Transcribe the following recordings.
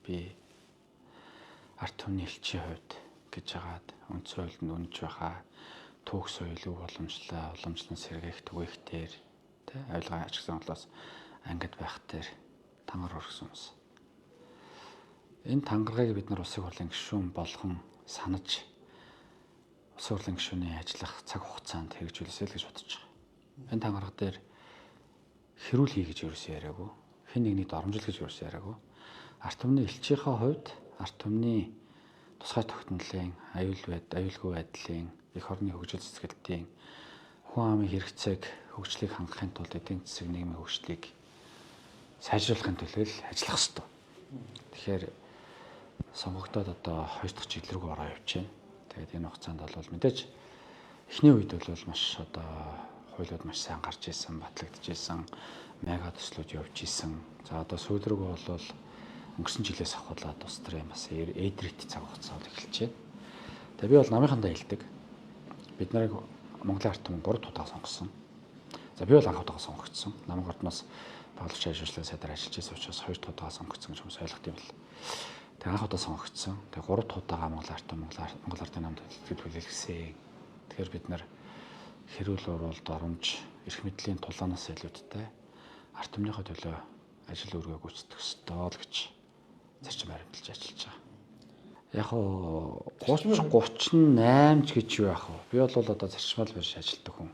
би ард түмний элчийн хувьд гэж хагаад үндс хуульд нь үнэж байгаа түүх соёл уламжлан сэргээх түгээх дээр авилгын ач гэсэн онолоос ангид байх дээр тангар өргсөн юмс. Энэ тангаргийг бид нар улсын хурлын гишүүн болгон санаж улсын хурлын гишүүний ажиллах цаг хугацаанд хэрэгжүүлээсэй л гэж бодож байгаа. Энэ тангараг дээр хэрүүл хий гэж ерөөсөө яриаггүй. Хэн нэгнийг доромжил гэж ерөөсөө яриаггүй. Ард түмний элчийнхээ хувьд ард түмний тусгай тогтнолын аюулгүй байдлын эх орны хөгжил цэцгэлтийн хүн амын хэрэгцээг хөгжлийг хангахын тулд эдийн засаг нийгмийн хөгжлийг сайжруулахын төлөө ажиллах ёстой. Тэгэхээр сонгогдоод одоо 2 дахь чиглэл рүү ороо явж байна. Тэгээд энэ хугацаанд бол мэдээж эхний үед бол маш одоо хуулиуд маш сайн гарч ирсэн, батлагдж ирсэн, мега төслүүд явж ирсэн. За одоо сүүл рүү бол өнгөрсөн жилээс ахуулаад ус төр юм бас эдрит цаг хугацаа эхэлж байна. Тэгээ би бол намынхандаа хэлдэг. Бид нарыг Монголын ард түмэн 3 удаа сонгосон. За би бол анх удаа сонгогдсон. Намын ордноос баглууч ажиллагчдын сайдаар ажиллаж байсан учраас 2 удаа сонгогдсон гэж хүмүүс ойлгох юм бол. Тэгээ анх удаа сонгогдсон. Тэгээ 3 удаага Монгол ард түмэн Монгол ардын намд төлөвлөсөн. Тэгэхээр бид нар хэрүүл уруулд оромж эрх мэдлийн тулаанаас илүүтэй ард түмнийхээ төлөө ажил үүргээ гүйцэтгэх ёстой л гэж зарчим баримталж ажиллаж байгаа. Яг уу 38 ч гэж юу яах вэ? Би бол одоо зарчмал барьж ажилладаг хүн.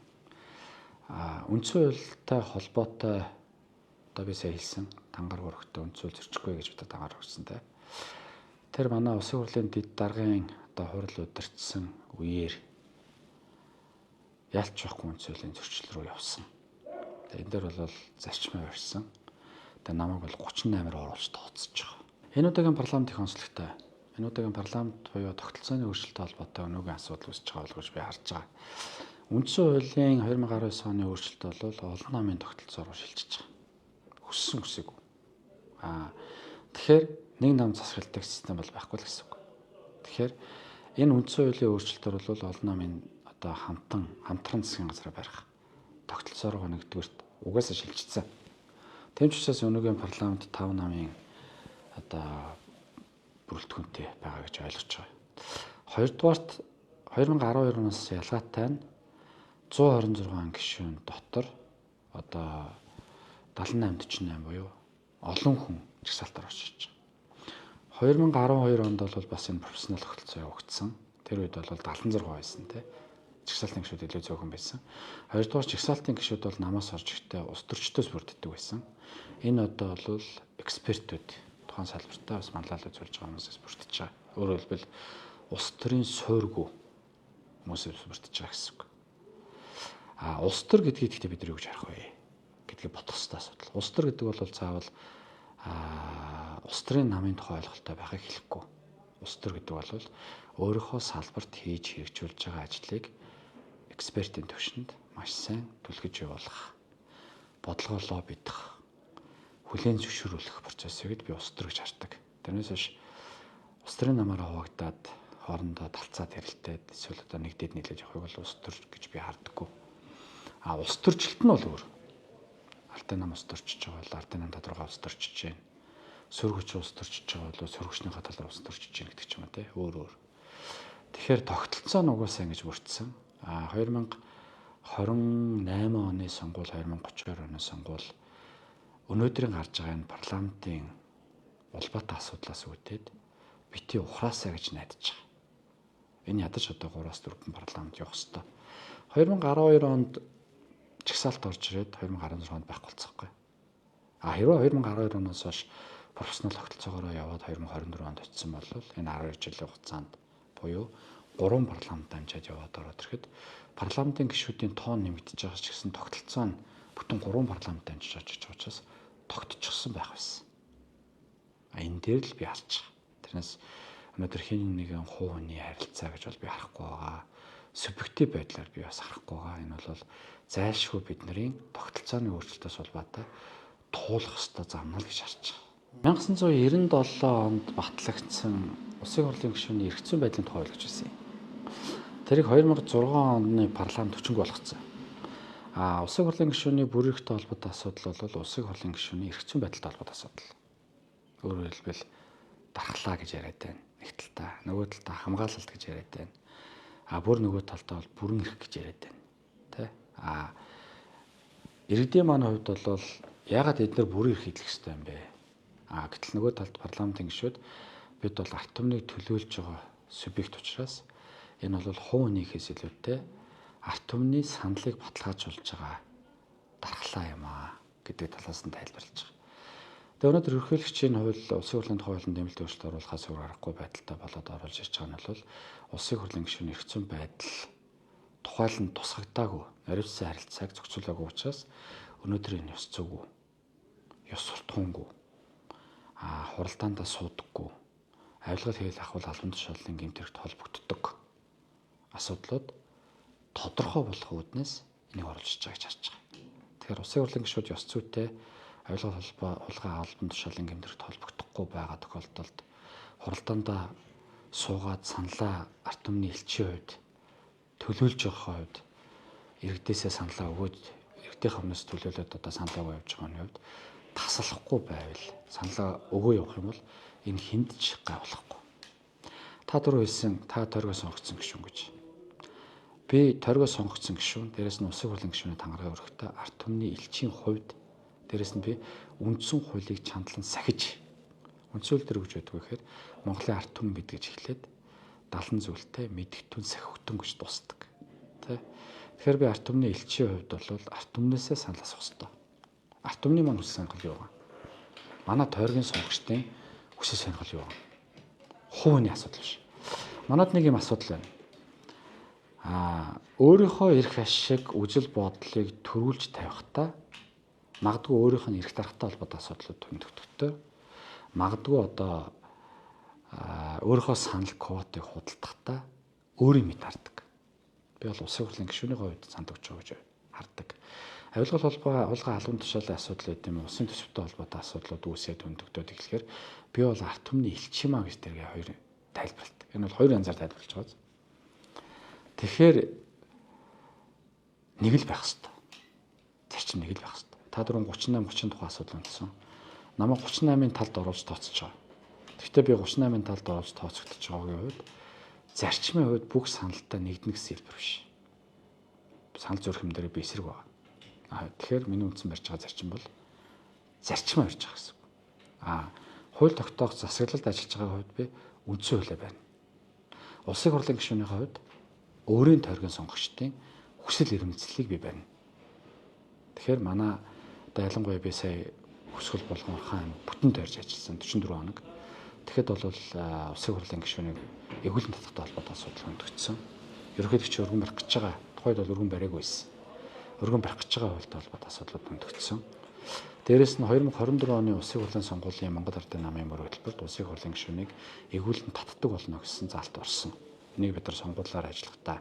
Үндсэн хуультай холбоотой одоо би сая хэлсэн тангаар өргөтөө үндсэн хууль зөрчихгүй гэж бид тангаар өргөсөн те. Тэр манай улсын хурлын дэд даргын одоо хурал удирдсан үеэр ялч байхгүй үндсэн хуулийн зөрчил рүү явсан. Тэгээ энэ дээр бол зарчмаа барьсан. Тэгээ намайг бол 38-аар оруулж тооцож байгаа. Энэ удаагийн парламент их онцлогтой. Энэ удаагийн парламент буюу тогтолцооны өөрчлөлттэй холбоотой өнөөгийн асуудал үүсэж байгаа бол гэж би харж байгаа. Үндсэн хуулийн 2019 оны өөрчлөлт бол олон намын тогтолцоороо шилжиж байгаа. Хүссэн үсээгүй. Тэгэхээр нэг нам засаглалтай систем бол байхгүй л гэсэн үг. Тэгэхээр энэ үндсэн хуулийн өөрчлөлтөөр бол олон намын одоо хамтран засгийн газар барих тогтолцоороо нэгдүгээрт угаасаа шилжчихсэн. Тэм ч учраас өнөөгийн парламент 5 намын одоо бүрэлдэхүүнтэй байгаа гэж ойлгож байгаа. Хоёрдугаарт 2012 оноос ялгаатай нь 126 гишүүн дотор одоо 78-48 буюу олон хүн жагсаалтаар очиж байгаа. 2012 онд бол бас энэ профессионал тогтолцоо явагдсан. Тэр үед бол 76 байсан тий. Жагсаалтын гишүүд илүү зөөхөн байсан. Хоёрдугаар жагсаалтын гишүүд бол намаас орж ихтэй улс төрчдөөс бүрддэг байсан. Энэ одоо бол экспертүүд тухайн салбартаа бас манлайлал үзүүлж байгаа хүмүүсээс бүрдэж байгаа. Өөрөөр хэлбэл улс төрийн суурьгүй хүмүүсээс бүрдэж байгаа гэсэн үг. Улс төр гэдгийг гэхдээ бид юу гэж харах вэ? Гэдгийг бодох хэрэгтэй асуудал. Улс төр гэдэг бол заавал улс төрийн намын тухай ойлголттой байхыг хэлэхгүй. Улс төр гэдэг бол өөрийнхөө салбарт хийж хэрэгжүүлж байгаа ажлыг экспертийн түвшинд маш сайн түлхэж явуулах, бодлогоо бидэх, хүлээн зөвшөөрүүлэх процессыг би улс төр гэж хардаг. Тэрнээс биш улс төрийн намаараа хуваагдаад хоорондоо талцаад хэрэлдээд эсвэл одоо нэгдээд нийлээд явахыг бол улс төр гэж би хардаггүй. Улс төрчлөлт нь бол өөр. Ардын нам улс төрчиж байгаа бол ардын нам тодорхой улс төрчиж байна. Сөргөч улс төрчиж байгаа бол сөргөчнийхээ талаар улс төрчиж байна гэдэг ч юм уу те. Өөр. Тэгэхээр тогтолцоо нь угаасаа ингэж бүрдсэн. 2028 оны сонгуул 2032 оны сонгуул өнөөдрийн гарч байгаа энэ парламентын улбаатай асуудлаас үүдээд бити ухраасаа гэж найдаж байгаа. Энэ ядаж одоо 3-4 парламент явах ёстой. 2012 онд чагсаалт орж ирээд 2016 онд байхгүй болцсоохгүй. Хэрвээ 2012 оноос хойш профессионал тогтолцоогоор яваад 2024 онд очисон бол энэ 12 жилийн хугацаанд буюу 3 парламент дамжаад яваад ороод ирэхэд парламентын гишүүдийн тоон нэмэгдэж байгаа ч гэсэн тогтолцоо нь бүтэн 3 парламент дамжиж очиж байгаа учраас тогтчихсон байх байсан. Энэ дээр л би харж байгаа. Тэрнээс өнөөдөр хин нэгэн хувийн харилцаа гэж бол би харахгүй байгаа. Субъектив байдлаар би бас харахгүй байгаа. Энэ бол зайлшгүй бидний тогтолцооны өөрчлөлтөөс улбаатай туулах ёстой зам л гэж харж байгаа. 1997 онд батлагдсан Улсын хурлын гишүүний эрх зүйн байдлын тухай ойлгож байсан юм. Тэрийг 2006 оны парламент хүчинг болгоцсон. Улсын хурлын гишүүний бүр эрхтэй холбоотой асуудал бол улсын хурлын гишүүний эрх зүйн байдалтай холбоотой асуудал. Өөрөөр хэлбэл дархлаа гэж яриад байна. Нэг талдаа, нөгөө талдаа хамгаалалт гэж яриад байна. Бүр нөгөө талдаа бол бүрэн эрх гэж яриад байна. Тэ? Иргэдийн маань хувьд бол яагаад эдгээр бүрэн эрх хэлэх ёстой юм бэ? Гэтэл нөгөө талд парламентын гишүүд бид бол ард түмнийг төлөөлж байгаа субъект учраас энэ бол хувь хүнийхээс илүүтэй ард түмний саналыг баталгаажуулж байгаа дархлаа юм гэдэг талаас нь тайлбарлаж байгаа. Тэгээ өнөөдөр ерөнхийлөгчийн хууль улсын хурлын тухай хуулийн нэмэлт өөрчлөлт оруулахаас өөр аргагүй байдалтай болоод оруулж ирж байгаа нь бол улсын хурлын гишүүний эрх зүйн байдал тухайлан тусгагдаагүй, наривчсан харилцааг зохицуулаагүй учраас өнөөдөр энэ ёс зүггүй, ёс суртахуунгүй, хуралдаандаа суудаггүй, авилгал хийл ахвал албан тушаалын гэмт хэрэгт холбогддог асуудлууд тодорхой болох үүднээс энийг оруулж байгааг харж байгаа. Тэгэхээр улсын хурлын гишүүд ёс зүйтэй авилгал хулгай албан тушаалын гэмт хэрэгт холбогдохгүй байгаа тохиолдолд хуралдаандаа суугаад саналаа ард түмний элчийн хувьд төлөөлж байгаа хувьд иргэдээсээ саналаа өгөөд иргэдийн өмнөөс төлөөлөд саналаа өгөө явж байгаа хувьд таслахгүй байвал саналаа өгөө явах юм бол энэ хүнд ч гайвуулахгүй. Та дөрөв хэлсэн та тойргоо сонгогдсон гишүүн гэж. Би тойргоо сонгогдсон гишүүн, дээрэс нь улсын хурлын гишүүний тангараа өргөхдөө ард түмний элчийн хувьд дээрэс нь би үндсэн хуулийг чандлан сахиж үндсэн хууль дээр гэж байдаг гэхээр Монголын ард түмэн гэдгийж эхлээд 70 зүйлтэй мэдгэтүүн сахигтэн гэж дуусдаг. Тэ? Тэгэхээр би ард түмний элчийн хувьд бол ард түмнээсээ санал асуух хэрэгтэй. Ард түмний маань хүсэл сонирхол юу вэ? Манай тойргийн сонгогчдын хүсэл сонирхол юу вэ? Хувийн асуудал биш. Манайд нэг юм асуудал байна. Өөрийнхөө эрх ашиг, үжил бодлыг төрүүлж тавихтаа магадгүй өөрийнх нь эрх даргатай холбоотой асуудлууд төндөгдөхтэй. Магадгүй өөрийнхөө санал квотыг худалдахдаа өөрийн мэд хардаг. Би бол улсын хурлын гишүүний хувьд санд өгч байгаа гэж хардаг. Авилгал хулгай албан тушаалын асуудал гэдэг юм улсын төсөвтэй холбоотой асуудлууд үүсээд өндөгдөд эхлэхээр би бол ард түмний элчимаа гэж тэргээ хоёр тайлбарладаг. Энэ бол хоёр янзаар тайлбарлаж байгаа. Тэгэхээр нэг л байх хэрэгтэй. Зарчим нэг л байх хэрэгтэй. Та дөрөв 38-30 тухай асуудал үнэлсэн. Намайг 38-ын талд оруулж тооцож байгаа. Гэхдээ би 38-ын талд оруулж тооцогдож байгаагийн хувьд зарчмын хувьд бүх саналтай нэгднэ гэсэн хэлбэр биш. Санал зөрхим дээр би эсрэг байгаа. Тэгэхээр миний үндсэн барьж байгаа зарчим бол зарчмаа барьж байгаа гэсэн. Хууль тогтоох засаглалд ажиллаж байгаа хувьд би үндсэн хуулиа байна. Улсын хурлын гишүүний хувьд өөрийн тойргийн сонгогчдын хүсэл эрмэлзлийг би барина. Тэгэхээр манай ялангуяа би сая хүсгэл болгон хаан бүтэн тойрж ажилласан 44 хоног. Тэгэхэд бол улсын хурлын гишүүнийг эгүүлэн татахтай холбоотой асуудал хөндөгдсөн. Ерөнхийлөгч өргөн барих гэж байгаа. Тухайд бол өргөн бариагүй байсан. Өргөн барих гэж байгаа хуультай холбоотой асуудлууд хөндөгдсөн. Дээрээс нь 2024 оны улсын хурлын сонгуулийн Монгол Ардын намын мөр хөтөлбөрт улсын хурлын гишүүнийг эгүүлэн татдаг болно гэсэн заалт орсон. Энийг бид нар сонгуулиар ажиллахдаа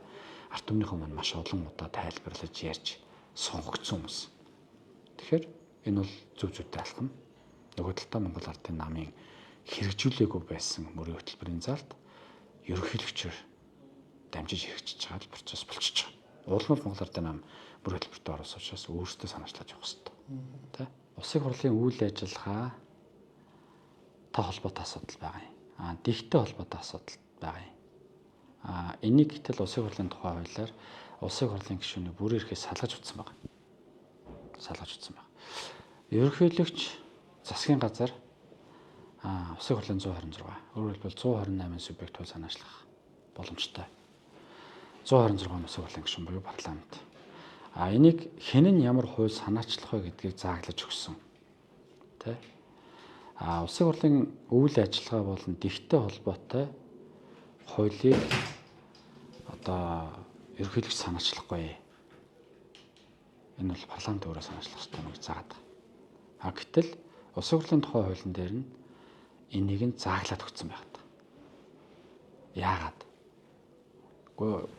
ард түмнийхэн маань маш олон удаа тайлбарлаж ярьж сонгогдсон хүмүүс. Тэгэхээр энэ бол зөв зүйтэй алхам. Нөгөө талдаа Монгол Ардын намын хэрэгжүүлээгүй байсан мөрийн хөтөлбөрийн заалт ерөнхийлөгчөөр дамжиж хэрэгжиж байгаа процесс болчихж байгаа. Уул нь Монгол Ардын нам мөр хөтөлбөртөө орсон учраас өөрсдөө санаачлаж явах хэрэгтэй. Тэ? Улсын хурлын үйл ажиллагаа та холбоотой асуудал байгаа юм. Дэгтэй холбоотой асуудал байгаа юм. Энийг гэтэл улсын хурлын тухай хуулиар улсын хурлын гишүүний бүрэн эрхээс салгаж утсан байна. Салгаж утсан байна. Ерөнхийлөгч засгийн газар улсын хурлын 126, өөрөөр хэлбэл 128 субъект хууль санаачлах боломжтой. 126 улсын хурлын гишүүн буюу парламент. Энийг хэн нь ямар хууль санаачлах вэ гэдгийг зааглаж өгсөн. Тэ? Улсын хурлын үйл ажиллагаа болон дэгтэй холбоотой хуулийг ерөнхийлөгч санаачлахгүй. Энэ бол парламент өөрөө санаачлах ёстой юм гэж заагаад байгаа. Гэтэл улсын хурлын тухай хуулийн дээр нь энийг нь зааглаад өгсөн байх та. Яагаад?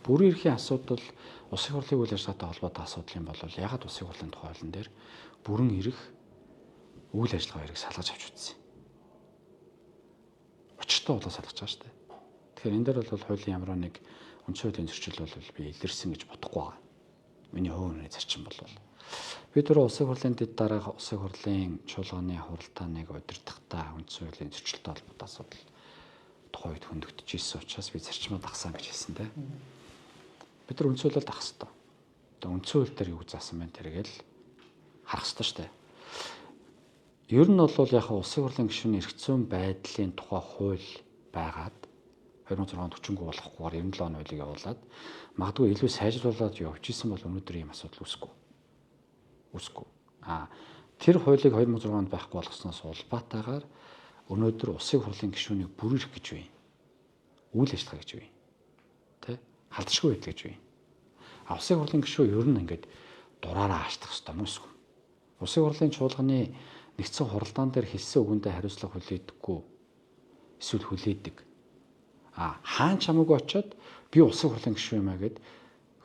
Бүрэн эрхийн асуудал улсын хурлын үйл ажиллагаатай холбоотой асуудал юм бол яагаад улсын хурлын тухай хуулийн дээр бүрэн эрх үйл ажиллагаа эрхийг салгаж авч үзсэн. Учиртай болоо салгаж байгаа шүү дээ. Тэгэхээр энэ дээр бол хуулийн ямар нэг үндсэн хуулийн зөрчил бол би илэрсэн гэж бодохгүй байгаа. Миний хувийн зарчим бол бид түрүү улсын хурлын дэд дараах улсын хурлын чуулганы хуралдааныг удирдахдаа үндсэн хуулийн зөрчилтэй холбоотой асуудал тухайн үед хөндөгдөж ирсэн учраас би зарчмаа дагсан гэж хэлсэн те. Бид нар үндсэн хуулиар дагах хэрэгтэй. Одоо үндсэн хууль дээр юу заасан байна тэргээл харах хэрэгтэй шүү дээ. Ер нь бол яг улсын хурлын гишүүний эрх зүйн байдлын тухай хууль байгаад 2006 43 болохгүйгээр 97 оны хуулийг явуулаад магадгүй илүү сайжруулад явж исэн бол өнөөдөр ийм асуудал үүсэхгүй. Тэр хуулийг 2006 онд байхгүй болгосноос улбаатаагаар өнөөдөр улсын хурлын гишүүнийг бүрэрх гэж байна. Үйл ажиллагаа гэж байна. Тэ? Халдшгүй байдал гэж байна. Улсын хурлын гишүү ер нь ингээд дураараа ааштах хэрэгтэй юм уу? Улсын хурлын чуулганы нэгдсэн хуралдаан дээр хэлсэн үгэндээ хариуцлага хүлээдэггүй. Эсвэл хүлээдэг. Хаан чамаагүй очиод би улсын хурлын гишүүн юм аа гэд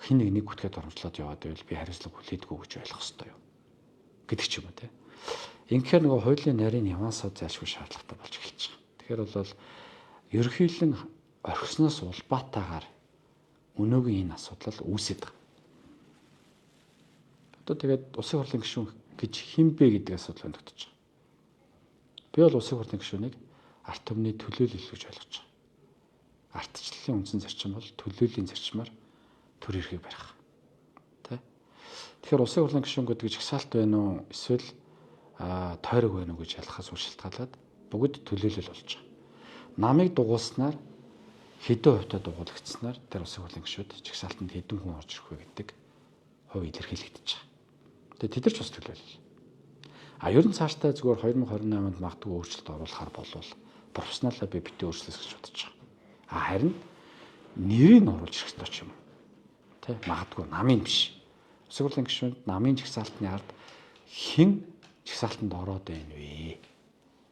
хин нэг гүтгээд оромжлоод яваад байвал би хариуцлага хүлээдэггүй гэж ойлгох хэрэгтэй юу? Гэдэг ч юм уу те. Инхээр нөгөө хуулийн нарийн нюансууд зайлшгүй шаардлагатай болж эхэлж байгаа. Тэгэхээр бол ерөнхийлөн орхисноос улбаатаагаар өнөөгийн энэ асуудал үүсээд байгаа. Одоо тэгээд улсын хурлын гишүүн гэж хэн бэ гэдэг асуудал өндөгдөж байгаа. Би бол улсын хурлын гишүүнийг арт түмний төлөөлөл гэж ойлгож байгаа. Ардчлалын үндсэн зарчим бол төлөөллийн зарчмаар төр эрхийг барих. Тэ? Тэгэхээр улсын хурлын гишүүн гэдэг жагсаалт байна уу эсвэл тойрог байна уу гэж ялахаас үршилтгаалаад бүгд төлөөлөл болж байгаа. Намыг дугуулснаар хэдэн хувьтай дугуулгдсанаар тэр улсын хурлын гишүүд жагсаалтанд хэдэн хүн орж ирэх вэ гэдэг хувь илэрхийлэгдэж байгаа. Тэгээд тэд нар ч бас төлөөлөл. Ер нь цаашдаа зүгээр 2028-нд магадгүй өөрчлөлт оруулахар болвол профессионалаа би битээ өөрчлөлт гэж бодож байгаа. Харин нэрийг оруулж ирэх ёстой ч юм уу. Тэ магадгүй намын биш. Улсын хурлын гишүүнд намын жагсаалтны ард хэн жагсаалтанд ороод байна вэ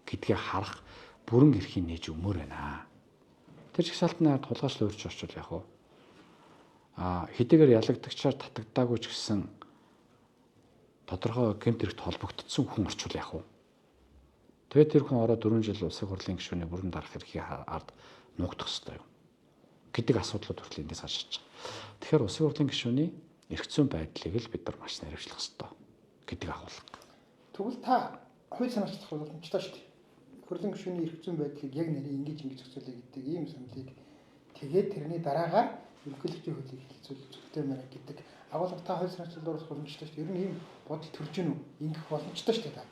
гэдгийг харах бүрэн эрхийн нээж өмөр байна. Тэр жагсаалтны ард хулгайчлал өөрч орчвол яг уу хэдийгээр ялагдагчаар татагдаагүй ч гэсэн тодорхой гэмт хэрэгт холбогдсон хүн орчвол яг уу. Тэгээд тэр хүн ороод 4 жил улсын хурлын гишүүний бүрэн дарах эрхийг ард нуугдах ёстой юу гэдэг асуудлууд хүртэл эндээс гарч байгаа. Тэгэхээр улсын хурлын гишүүний эрх зүйн байдлыг л бид нар маш наривчлах ёстой гэдэг агуулга. Тэгвэл та хууль санаачлах боломжтой шүү дээ. Хурлын гишүүний эрх зүйн байдлыг яг нарийн ингэж зохицуулъя гэдэг ийм саналыг тэгээд тэрний дараагаар ерөнхийлөгчийн хуулийг хэлцүүлж зөвхөн гэдэг агуулга та хууль санаачлал оруулах боломжтой шүү дээ. Ер нь ийм бодол төрж гэнэ үү? Ингэх боломжтой шүү дээ.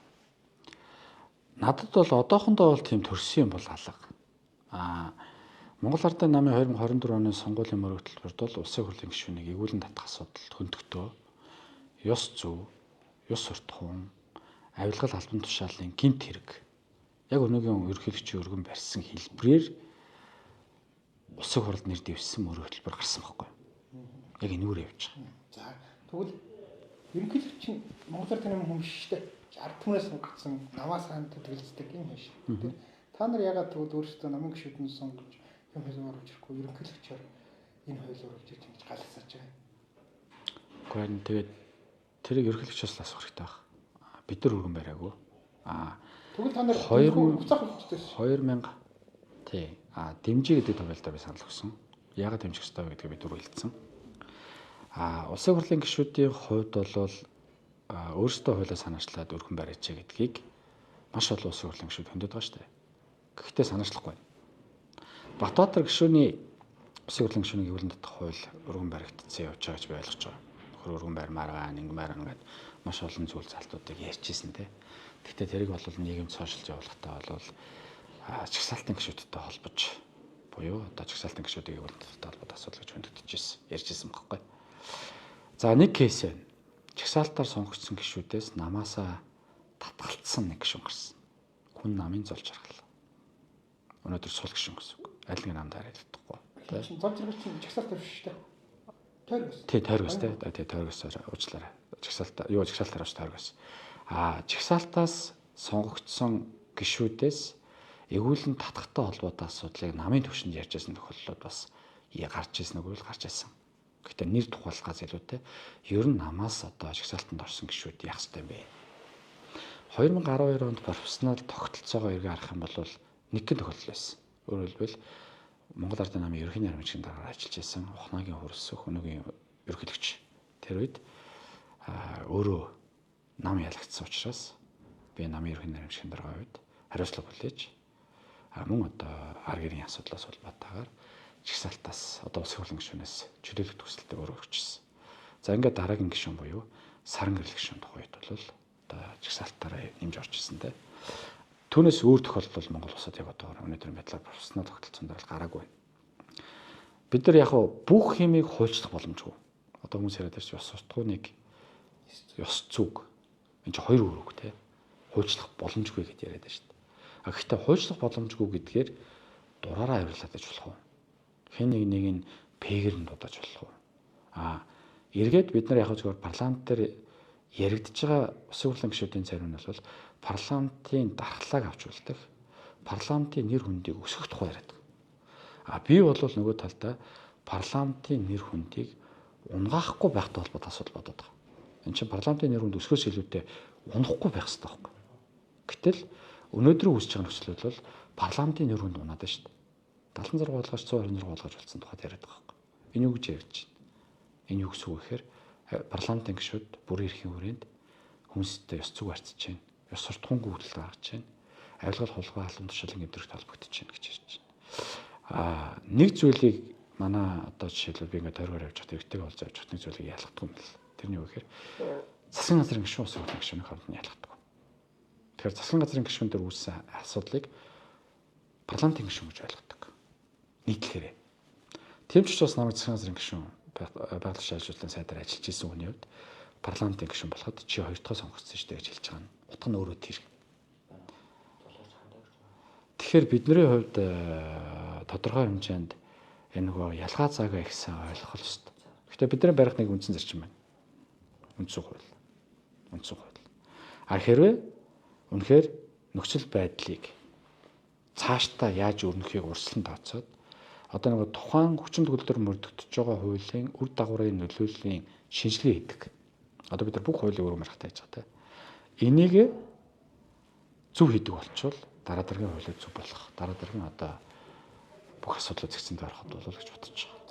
Надад бол одоохондоо бол тийм төрсөн юм бол алга. Монгол Ардын намын 2024 оны сонгуулийн мөрөг төлбөрт бол улсын хурлын гишүүнийг эгүүлэн татах асуудал хөндөгтөө ёс зүй, ёс суртахуун, авилгал албан тушаалын гэмт хэрэг яг өнөөгийн ерөнхийлөгчийн өргөн барьсан хэлбэрээр улсын хурлд нэр дэвссэн мөрөг төлбөр гарсан байхгүй. Яг энүүгээр явж байгаа. За тэгвэл ерөнхийлөгч нь Монгол Ардын намын хүн биш шүү дээ. Ард түмнээс сонгогдсон намаас хаан тэтгэлцдэг юм биш. Та нар ягаад тэгвэл өөрсдөө намын гишүүднээ сонгож юм хэл оруулж ирэхгүй ерөнхийлөгчөөр энэ хууль оруулж ирж ингэж галасарч байгаа. Гэхдээ тэгээд тэрийг ерөнхийлөгчөөс асуух хэрэгтэй байна. Бид нар өргөн бариагүй. Тэгвэл та нар 2000 тий. Дэмжиж гэдэг тохиолдолд би санал өгсөн. Яагаад дэмжих ёстой вэ гэдгийг би түрүү хэлсэн. Улсын хурлын гишүүдийн хувьд бол өөрсдөө хуулиа санаачлаад өргөн барьж гэдгийг маш олон улсын хурлын гишүүд хөндөд байгаа шүү дээ. Гэхдээ санаачлахгүй байна. Батбаатар гишүүний улсын хурлын гишүүнийг эгүүлэн татах хууль өргөн баригдсан явж байгаа гэж би ойлгож байгаа. Нөхөр өргөн барьмаар байна, ингэмээр байна гэдэг маш олон зүйл залтуудыг ярьжсэн те. Гэхдээ тэрийг бол нийгэм сошиалж явуулахдаа бол чагсаалтын гишүүдтэй холбож буюу одоо чагсаалтын гишүүдийг эгүүлэн татах холбоотой асуудал гэж хөндөгдөж ирсэн, ярьжсэн байхгүй. За нэг кейс байна. Чагсаалтаар сонгогдсон гишүүдээс намаасаа татгалцсан нэг гишүүн гарсан. Хүн намын зол жаргал. Өнөөдөр сул гишүүн гэсэн үг. Аль нэг намд харагдахгүй. Зол жаргал чинь чагсаалт биш шүү дээ. Тойргос. Тий, тойргос тий. Тий, тойргосоор уучлаарай. Чагсаалтаар авч тойргос. Чагсаалтаас сонгогдсон гишүүдээс эгүүлэн татахтай холбоотой асуудлыг намын түвшинд ярьж байсан тохиолдлууд бас гарч ирсэн үгүй л гарч ирсэн. Гэхдээ нэр тухайлгаас илүүтэй ер нь намаас одоо чагсаалтанд орсон гишүүд яах ёстой юм бэ? 2012 онд профессионал тогтолцоогоо эргээ харах юм бол нэг гэн тохиолдол байсан. Өөрөөр хэлбэл Монгол Ардын намын ерөнхий найрамчгийн дараагаар ажиллаж байсан Ухнагийн хөрсөх өнөөгийн ерөнхийлөгч тэр үед өөрөө нам ялагдсан учраас би намын ерөнхий найрамчгийн дараагийн үед хариуцлага хүлээж мөн одоо ар гэрийн асуудлаас улбатаагаар жигсаалтаас одоо улс хурлын гишүүнээс чөлөөлөх төсөлтөд өөрөө өгчсэн. За ингээд дараагийн гишүүн буюу саран гэрэл гишүүн тухайд бол одоо жигсаалтаараа нэмж орж ирсэн те. Түүнээс өөр тохиолдол бол Монгол улсад яг одоо өнөөдөр байдлаар профессионал тогтолцоон дээр гараагүй. Бид нар яг бүх хэмийг хуульчлах боломжгүй. Одоо хүмүүс яриад байж ёс суртахууныг ёс зүг энэ чинь хоёр өөр үг те. Хуульчлах боломжгүй гэдээ яриад байна шүү дээ. Гэхдээ хуульчлах боломжгүй гэдгээр дураараа авирлаад иж болох уу? Хэн нэг нь пэгэр нь дуудаж болох уу? Эргээд бид нар яг зөвхөн парламент дээр яригдж байгаа улсын хурлын гишүүдийн зарим нь бол парламентын дархлааг авч үлдэх, парламентын нэр хүндийг өсгөх тухай яриад байгаа. Би бол нөгөө талдаа парламентын нэр хүндийг унгаахгүй байхтай холбоотой асуудал бодоод байгаа. Энэ чинь парламентын нэр хүнд өсгөхөөс илүүтэй унахгүй байх хэрэгтэй байхгүй. Гэтэл өнөөдрийн үүсэж байгаа нөхцөл бол парламентын нэр хүнд унаад байна шүү дээ. 76 болгож 126 болгож болсон тухайд яриад байгаа байхгүй. Энэ юу гэж ярьж байна? Энэ юу гэсэн үг гэхээр парламентын гишүүд бүрийн эрхийн хүрээнд хүнстэй ёс зүг харьцаж байна. Ёс суртахуунгүй хөдөлгөөн гаргаж байна. Авилгал хулгай халуун туршилтын гэмтрэгт холбогдож байна гэж ярьж байна. Нэг зүйлийг манай одоо жишээлбэл би ингээд тойргоор явж байхад эргэтэйг олж явж байхад нэг зүйлийг ялгахдаггүй юм л. Тэрний юу гэхээр засгийн газрын гишүүн улсын хурлын гишүүний хооронд нь ялгахдаггүй. Тэгэхээр засгийн газрын гишүүн дээр үүссэн асуудлыг парламентын гишүүн гэж ойлгодог. Нийтлэхээр. Тийм ч учраас намайг засгийн газрын гишүүн байгаль шаардлагын сайдаар ажиллаж исэн хүний хувьд парламентын гишүүн болоход чи хоёр дахь сонгогдсон шүү дээ гэж хэлж байгаа нь. Утга нь өөрөө тэр. Тэгэхээр бидний хувьд тодорхой хэмжээнд энэ нөгөө ялгаа цаагаа ихсэн ойлгох л шүү дээ. Гэхдээ бидний барих нэг үндсэн зарчим байна. Үндсэн хууль. Хэрвээ үнэхээр нөхцөл байдлыг цаашдаа яаж өрнөхийг урьдчилан тооцоод одоо нэг тухайн хүчин төгөлдөр мөрдөгдөж байгаа хуулийн үр дагаврын нөлөөллийн шинжилгээ хийдэг. Одоо бид нар бүх хуулийн өрөө маргатай хийж байгаа те. Энийг зөв хийдэг болчвол дараа дараагийн хуулийг зөв болгох. Дараа дараагийн одоо бүх асуудлууд зэгцэнд ороход бол гэж бодож байгаа.